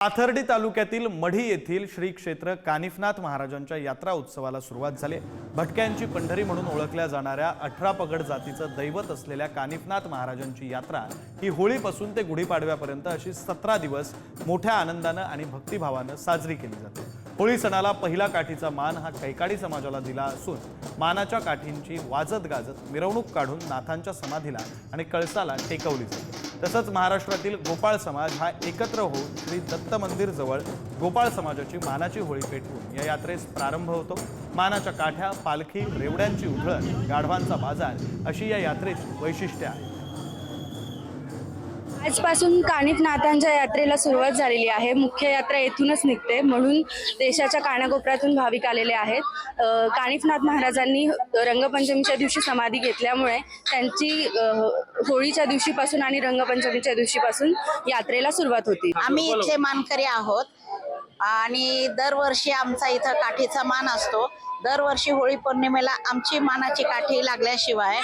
पाथर्डी तालुक्यातील मढी येथील श्री क्षेत्र कानिफनाथ महाराजांच्या यात्रा उत्सवाला सुरुवात झाली। भटक्यांची पंढरी म्हणून ओळखल्या जाणाऱ्या 18 पगड जातीचं दैवत असलेल्या कानिफनाथ महाराजांची यात्रा ही होळीपासून ते गुढीपाडव्यापर्यंत अशी 17 दिवस मोठ्या आनंदानं आणि भक्तिभावानं साजरी केली जाते। होळी सणाला पहिला काठीचा मान हा कैकाडी समाजाला दिला असून मानाच्या काठींची वाजत गाजत मिरवणूक काढून नाथांच्या समाधीला आणि कळसाला टेकवली जाते। तसंच महाराष्ट्रातील गोपाळ समाज हा एकत्र होऊन श्री दत्त मंदिर जवळ गोपाळ समाजाची मानाची होळी पेटवून या यात्रेस प्रारंभ होतो। मानाच्या काठ्या, पालखी, रेवड्यांची उधळण, गाढवांचा बाजार अशी या यात्रेची वैशिष्ट्ये आहेत। आजपासून कानिफनाथांच्या यात्रेला सुरुवात झालेली आहे। मुख्य यात्रा येथूनच निघते, म्हणून देशाच्या कानाकोपऱ्यातून भाविक आलेले आहेत। कानिफनाथ महाराजांनी रंगपंचमीच्या दिवशी समाधी घेतल्यामुळे त्यांची होळीच्या दिवशीपासून आणि रंगपंचमीच्या दिवशीपासून यात्रेला सुरुवात होती। आम्ही इथले मानकरी आहोत आणि दरवर्षी आमचा इथं काठीचा मान असतो। दरवर्षी होळी पौर्णिमेला आमची मानाची काठी लागल्याशिवाय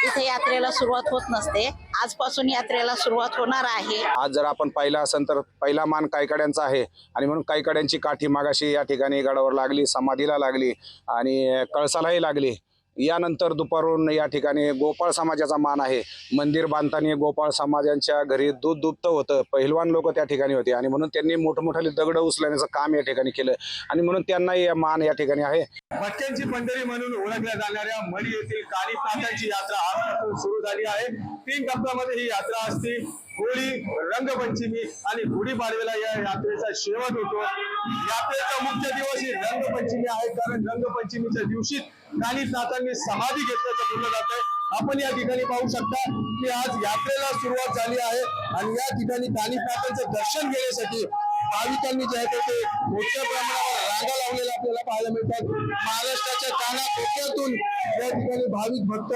इथे यात्रेला सुरुवात होत नसते। आजपासून यात्रेला सुरुवात होणार आहे। आज जर आपण पाहिला असेल तर पहिला मान कायकड्यांचा आहे आणि म्हणून कायकड्यांची काठी मागाशी या ठिकाणी गडावर लागली, समाधीला लागली आणि कळसालाही लागली। यानंतर दुपारून या ठिकाणी गोपाळ समाजाचा मान आहे। मंदिर बांधताना गोपाळ समाजांच्या घरी दूध दुभतं होतं, पहिलवान लोक त्या ठिकाणी होते आणि म्हणून त्यांनी मोठमोठाले दगड उचलण्याचं काम या ठिकाणी केलं आणि म्हणून त्यांनाही मान या ठिकाणी आहे। भटक्यांची पंढरी म्हणून ओळखल्या जाणाऱ्या मढी येथील कानिफनाथांची यात्रा आजपासून सुरू झाली आहे। 3 टप्प्यामध्ये ही यात्रा असते। होळी, रंगपंचमी आणि गुढीपाडव्याला या यात्रेचा शेवट होतो। यात्रेचा मुख्य दिवस ही रंगपंचमी आहे, कारण रंगपंचमीच्या दिवशी कानिफनाथांनी समाधी घेतल्याचं बोललं जातंय। आपण या ठिकाणी पाहू शकता की आज यात्रेला सुरुवात झाली आहे आणि या ठिकाणी कानिफनाथांचं दर्शन घेण्यासाठी भाविकांनी जे आहे ते मोठ्या प्रमाणावर रांगा लावलेल्या आपल्याला पाहायला मिळतात। महाराष्ट्राच्या कानाकोपऱ्यातून या ठिकाणी भाविक भक्त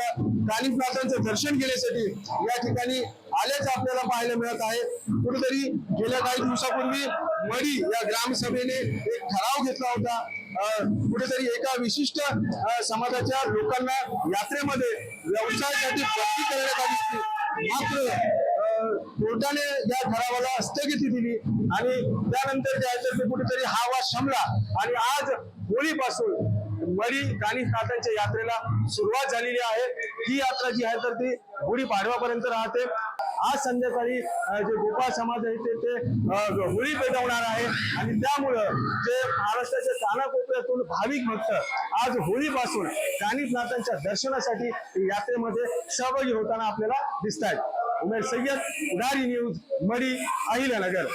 कानिफनाथांचं दर्शन घेण्यासाठी या ठिकाणी आल्याचं आपल्याला पाहायला मिळत आहे। कुठेतरी गेल्या काही दिवसापूर्वी मढी या ग्रामसभेने एक ठराव घेतला होता, कुठेतरी एका विशिष्ट समाजाच्या लोकांना यात्रेमध्ये व्यवसायासाठी बंदी करण्यात आली होती। मात्र कोर्टाने या ठरावाला स्थगिती दिली आणि त्यानंतर जे आहे ते कुठेतरी हा वाद शमला आणि आज होळीपासून मढी कानिफनाथांच्या यात्रेला सुरुवात झालेली आहे। ही यात्रा जी आहे तर ती गुढीपाडव्यापर्यंत राहते। आज संध्याकाळी जे गोपाळ समाज आहे ते होळी पेटवणार आहे आणि त्यामुळं जे महाराष्ट्राच्या कानाकोपऱ्यातून भाविक भक्त आज होळीपासून कानिफनाथांच्या दर्शनासाठी यात्रेमध्ये सहभागी होताना आपल्याला दिसत आहेत। उमेश सय्यद, उदारी न्यूज, मढी, अहिल्यानगर।